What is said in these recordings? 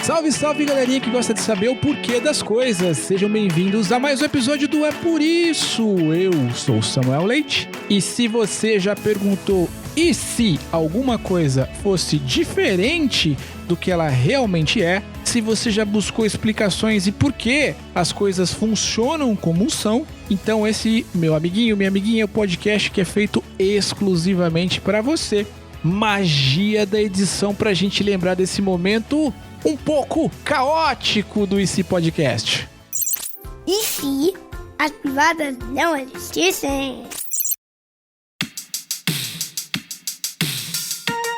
Salve, salve, galerinha que gosta de saber o porquê das coisas. Sejam bem-vindos a mais um episódio do É Por Isso. Eu sou Samuel Leite. E se você já perguntou, e se alguma coisa fosse diferente do que ela realmente é? Se você já buscou explicações e por que as coisas funcionam como são, então esse, meu amiguinho, minha amiguinha, é o podcast que é feito exclusivamente para você. Magia da edição pra gente lembrar desse momento um pouco caótico do IC Podcast. E se as privadas não existissem?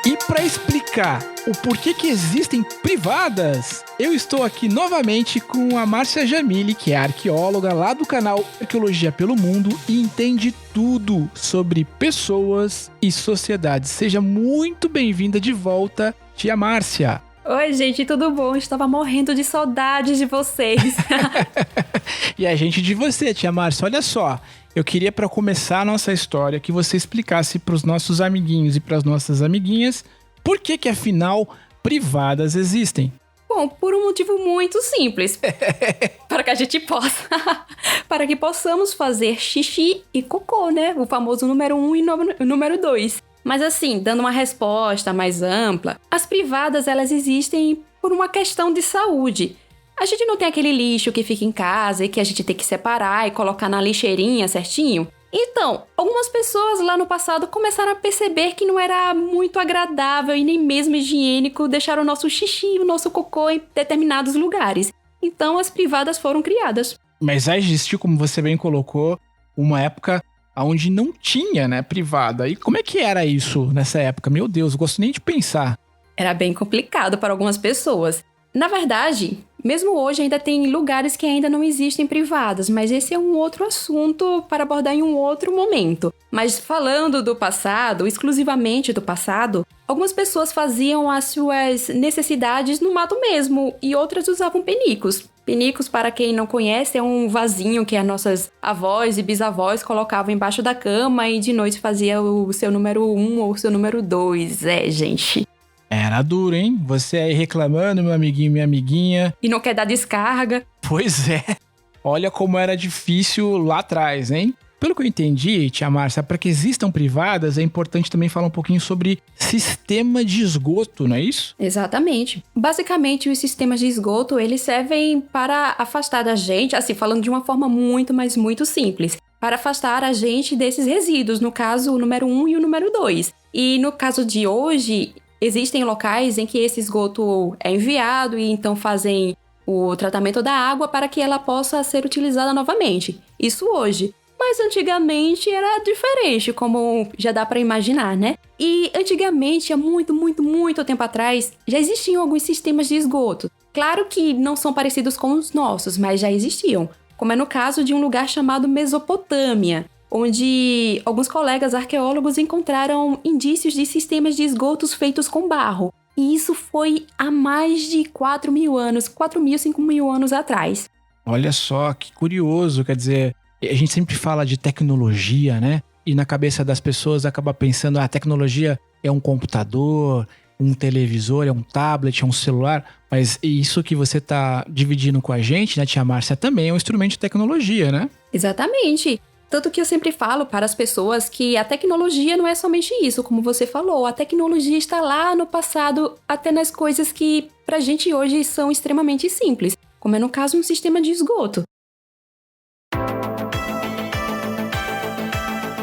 E para explicar o porquê que existem privadas, eu estou aqui novamente com a Márcia Jamile, que é arqueóloga lá do canal Arqueologia pelo Mundo e entende tudo sobre pessoas e sociedades. Seja muito bem-vinda de volta, tia Márcia. Oi, gente, tudo bom? Estava morrendo de saudades de vocês. E a gente de você, tia Márcia. Olha só, eu queria, para começar a nossa história, que você explicasse para os nossos amiguinhos e para as nossas amiguinhas por que afinal, privadas existem. Bom, por um motivo muito simples. Para que a gente possa... para que possamos fazer xixi e cocô, né? O famoso número 1 e número 2. Mas assim, dando uma resposta mais ampla, as privadas, elas existem por uma questão de saúde. A gente não tem aquele lixo que fica em casa e que a gente tem que separar e colocar na lixeirinha certinho. Então, algumas pessoas lá no passado começaram a perceber que não era muito agradável e nem mesmo higiênico deixar o nosso xixi e o nosso cocô em determinados lugares. Então, as privadas foram criadas. Mas já existiu, como você bem colocou, uma época onde não tinha, né, privada. E como é que era isso nessa época? Meu Deus, eu gosto nem de pensar. Era bem complicado para algumas pessoas. Na verdade, mesmo hoje ainda tem lugares que ainda não existem privadas, mas esse é um outro assunto para abordar em um outro momento. Mas falando do passado, exclusivamente do passado, algumas pessoas faziam as suas necessidades no mato mesmo e outras usavam penicos. Penicos, para quem não conhece, é um vasinho que as nossas avós e bisavós colocavam embaixo da cama e de noite fazia o seu número 1 ou o seu número 2. É, gente. Era duro, hein? Você aí reclamando, meu amiguinho, minha amiguinha. E não quer dar descarga. Pois é. Olha como era difícil lá atrás, hein? Pelo que eu entendi, tia Márcia, para que existam privadas, é importante também falar um pouquinho sobre sistema de esgoto, não é isso? Exatamente. Basicamente, os sistemas de esgoto, eles servem para afastar da gente, assim, falando de uma forma muito, mas muito simples, para afastar a gente desses resíduos, no caso, o número 1 e o número 2. E no caso de hoje, existem locais em que esse esgoto é enviado e então fazem o tratamento da água para que ela possa ser utilizada novamente. Isso hoje. Mas antigamente era diferente, como já dá para imaginar, né? E antigamente, há muito, muito, muito tempo atrás, já existiam alguns sistemas de esgoto. Claro que não são parecidos com os nossos, mas já existiam. Como é no caso de um lugar chamado Mesopotâmia, onde alguns colegas arqueólogos encontraram indícios de sistemas de esgotos feitos com barro. E isso foi há mais de 4.000 anos, 4.000, 5.000 anos atrás. Olha só, que curioso, quer dizer, a gente sempre fala de tecnologia, né? E na cabeça das pessoas acaba pensando, a tecnologia é um computador, um televisor, é um tablet, é um celular. Mas isso que você tá dividindo com a gente, né, tia Márcia, também é um instrumento de tecnologia, né? Exatamente. Tanto que eu sempre falo para as pessoas que a tecnologia não é somente isso, como você falou. A tecnologia está lá no passado, até nas coisas que pra gente hoje são extremamente simples, como é no caso um sistema de esgoto.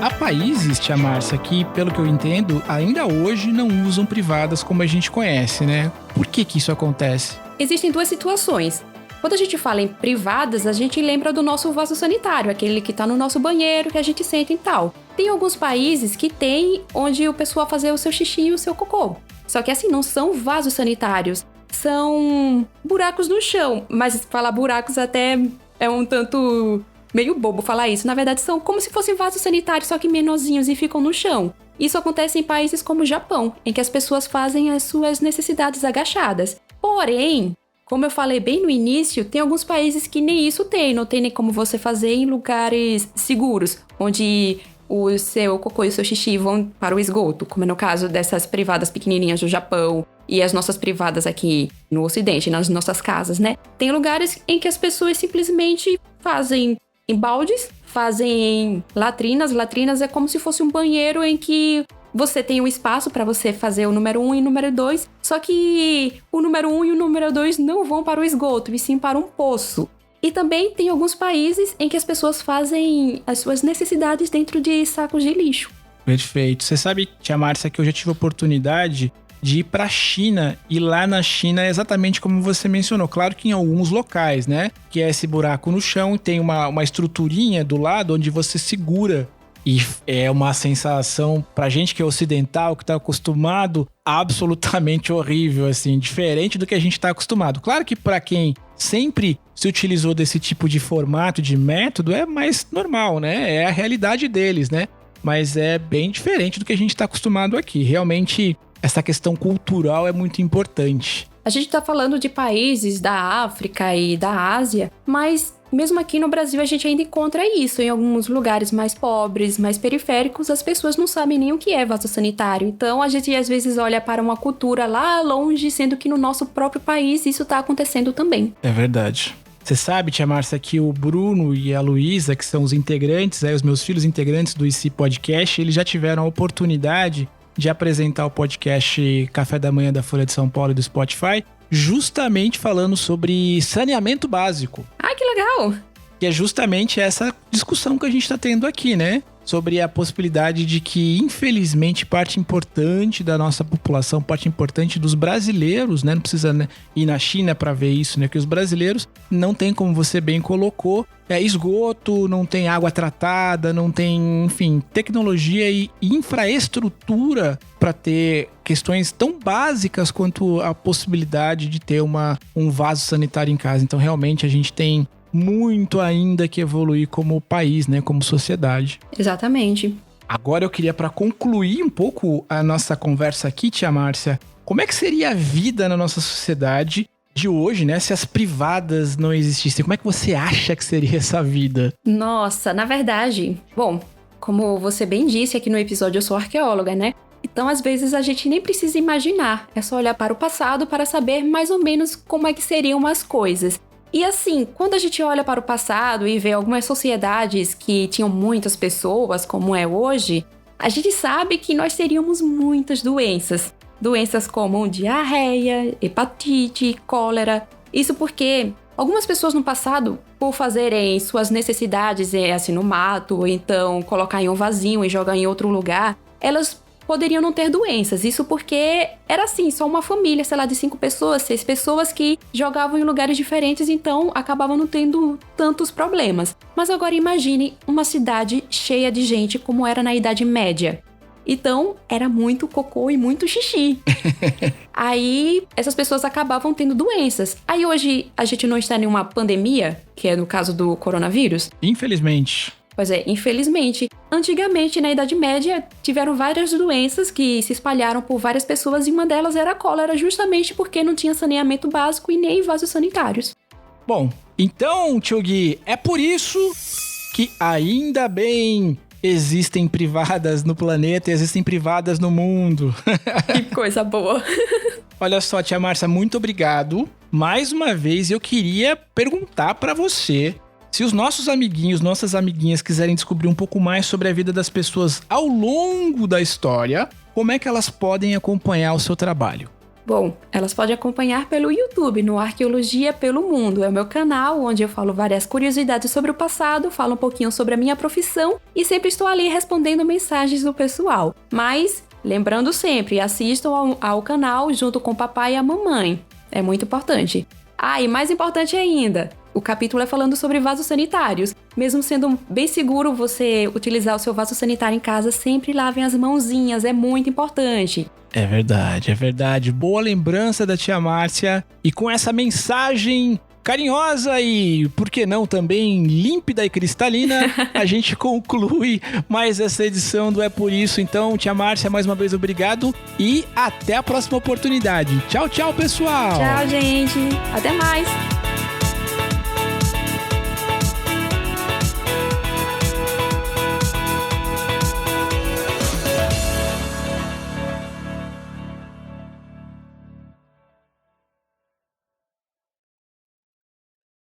Há países, tia Márcia, que, pelo que eu entendo, ainda hoje não usam privadas como a gente conhece, né? Por que isso acontece? Existem duas situações. Quando a gente fala em privadas, a gente lembra do nosso vaso sanitário, aquele que tá no nosso banheiro, que a gente senta e tal. Tem alguns países que tem onde o pessoal faz o seu xixi e o seu cocô. Só que assim, não são vasos sanitários, são buracos no chão. Mas falar buracos até é um tanto meio bobo falar isso. Na verdade, são como se fossem vasos sanitários, só que menorzinhos e ficam no chão. Isso acontece em países como o Japão, em que as pessoas fazem as suas necessidades agachadas. Porém, como eu falei bem no início, tem alguns países que nem isso tem. Não tem nem como você fazer em lugares seguros, onde o seu cocô e o seu xixi vão para o esgoto, como é no caso dessas privadas pequenininhas do Japão e as nossas privadas aqui no Ocidente, nas nossas casas, né? Tem lugares em que as pessoas simplesmente fazem em baldes, fazem em latrinas. Latrinas é como se fosse um banheiro em que você tem um espaço para você fazer o número 1 e o número 2, só que o número 1 e o número 2 não vão para o esgoto, e sim para um poço. E também tem alguns países em que as pessoas fazem as suas necessidades dentro de sacos de lixo. Perfeito. Você sabe, tia Márcia, que eu já tive a oportunidade de ir pra China, e lá na China é exatamente como você mencionou. Claro que em alguns locais, né? Que é esse buraco no chão, tem uma estruturinha do lado onde você segura. E é uma sensação, pra gente que é ocidental, que tá acostumado, absolutamente horrível, assim, diferente do que a gente tá acostumado. Claro que pra quem sempre se utilizou desse tipo de formato, de método, é mais normal, né? É a realidade deles, né? Mas é bem diferente do que a gente tá acostumado aqui. Realmente, essa questão cultural é muito importante. A gente tá falando de países da África e da Ásia, mas mesmo aqui no Brasil a gente ainda encontra isso. Em alguns lugares mais pobres, mais periféricos, as pessoas não sabem nem o que é vaso sanitário. Então a gente às vezes olha para uma cultura lá longe, sendo que no nosso próprio país isso tá acontecendo também. É verdade. Você sabe, tia Márcia, que o Bruno e a Luísa, que são os integrantes, os meus filhos integrantes do IC Podcast, eles já tiveram a oportunidade de apresentar o podcast Café da Manhã da Folha de São Paulo e do Spotify, justamente falando sobre saneamento básico. Ah, que legal! Que é justamente essa discussão que a gente está tendo aqui, né? Sobre a possibilidade de que, infelizmente, parte importante da nossa população, parte importante dos brasileiros, né? Não precisa, né, ir na China para ver isso, né? Que os brasileiros não tem, como você bem colocou, esgoto, não tem água tratada, não tem, enfim, tecnologia e infraestrutura para ter questões tão básicas quanto a possibilidade de ter um vaso sanitário em casa. Então, realmente, a gente tem muito ainda que evoluir como país, né? Como sociedade. Exatamente. Agora eu queria, para concluir um pouco a nossa conversa aqui, tia Márcia, como é que seria a vida na nossa sociedade de hoje, né? Se as privadas não existissem, como é que você acha que seria essa vida? Nossa, na verdade, bom, como você bem disse aqui no episódio, eu sou arqueóloga, né? Então, às vezes, a gente nem precisa imaginar. É só olhar para o passado para saber mais ou menos como é que seriam as coisas. E assim, quando a gente olha para o passado e vê algumas sociedades que tinham muitas pessoas, como é hoje, a gente sabe que nós teríamos muitas doenças. Doenças como diarreia, hepatite, cólera. Isso porque algumas pessoas no passado, por fazerem suas necessidades assim no mato, ou então colocar em um vasinho e jogar em outro lugar, elas poderiam não ter doenças. Isso porque era assim, só uma família, sei lá, de 5 pessoas, 6 pessoas que jogavam em lugares diferentes, então acabavam não tendo tantos problemas. Mas agora imagine uma cidade cheia de gente como era na Idade Média. Então, era muito cocô e muito xixi. Aí, essas pessoas acabavam tendo doenças. Aí hoje, a gente não está em uma pandemia, que é no caso do coronavírus. Infelizmente. Pois é, infelizmente. Antigamente, na Idade Média, tiveram várias doenças que se espalharam por várias pessoas e uma delas era a cólera, justamente porque não tinha saneamento básico e nem vasos sanitários. Bom, então, tio Gui, é por isso que ainda bem existem privadas no planeta e existem privadas no mundo. Que coisa boa. Olha só, tia Márcia, muito obrigado. Mais uma vez, eu queria perguntar pra você se os nossos amiguinhos, nossas amiguinhas quiserem descobrir um pouco mais sobre a vida das pessoas ao longo da história, como é que elas podem acompanhar o seu trabalho? Bom, elas podem acompanhar pelo YouTube, no Arqueologia pelo Mundo. É o meu canal, onde eu falo várias curiosidades sobre o passado, falo um pouquinho sobre a minha profissão e sempre estou ali respondendo mensagens do pessoal. Mas, lembrando sempre, assistam ao canal junto com o papai e a mamãe. É muito importante. Ah, e mais importante ainda, o capítulo é falando sobre vasos sanitários. Mesmo sendo bem seguro você utilizar o seu vaso sanitário em casa, sempre lavem as mãozinhas, é muito importante. É verdade, é verdade. Boa lembrança da tia Márcia. E com essa mensagem carinhosa e, por que não, também límpida e cristalina, a gente conclui mais essa edição do É Por Isso. Então, tia Márcia, mais uma vez, obrigado e até a próxima oportunidade. Tchau, tchau, pessoal! Tchau, gente! Até mais!